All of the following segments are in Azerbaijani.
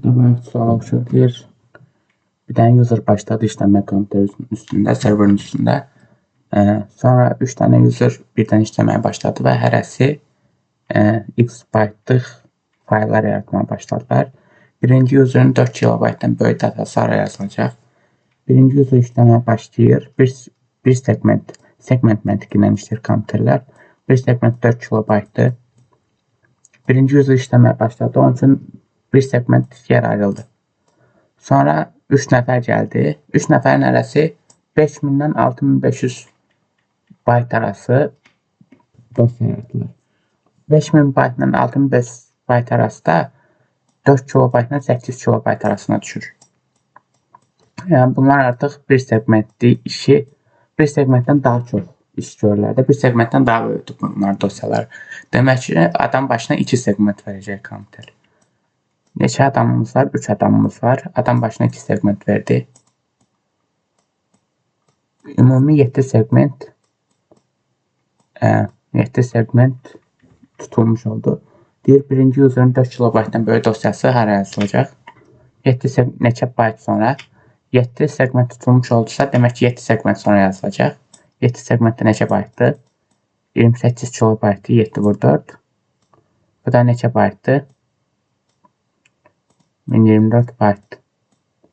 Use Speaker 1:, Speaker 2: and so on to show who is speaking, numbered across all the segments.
Speaker 1: Tamam, sual şöyle bir tane user başladı işleme kompüterin üstünde, serverın üstünde. Sonra 3 tane user birden işlemeye başladı ve hərəsi x baytlıq fayllar yaratmaya başladılar. Birinci user'ın 4 kilobaytdan böyük datası araya yazılacaq. Birinci user işlemeye başlayır. Bir segment məntiqilə işləyir kompüterlər. Bir segment 4 kilobaytdır. Birinci user işlemeye başladı. Onun için bir segment yer ayrıldı. Sonra 3 nəfər gəldi. 3 nəfərin arası 5000'den 6500 bayt arası dosya yaratılır. 5000 baytdan 6500 bayt arası da 4 kilobaytdan 800 kilobayt arasına düşür. Yani bunlar artık bir segmentli işi bir segmentten daha çok iş görürlər. Bir segmentten daha böyükdür bunlar dosyalar. Demək ki, adam başına 2 segment verəcək kompüter. Neçə adamımız var? 3 adamımız var. Adam başına 2 segment verdi. Ümumi 7 segment tutulmuş oldu. Deyir, birinci user'ın 4 kilobaytdan böyük dosyası hara yazılacaq? 7 neçə bayt sonra 7 segment tutulmuş oldusa, demək ki 7 segment sonra yazılacaq. 7 segmentdə neçə baytdır? 28 kilobaytdır, 7 vur 4. Bu da neçə baytdır? 1024 bayt.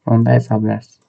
Speaker 1: Onu da hesablarsın.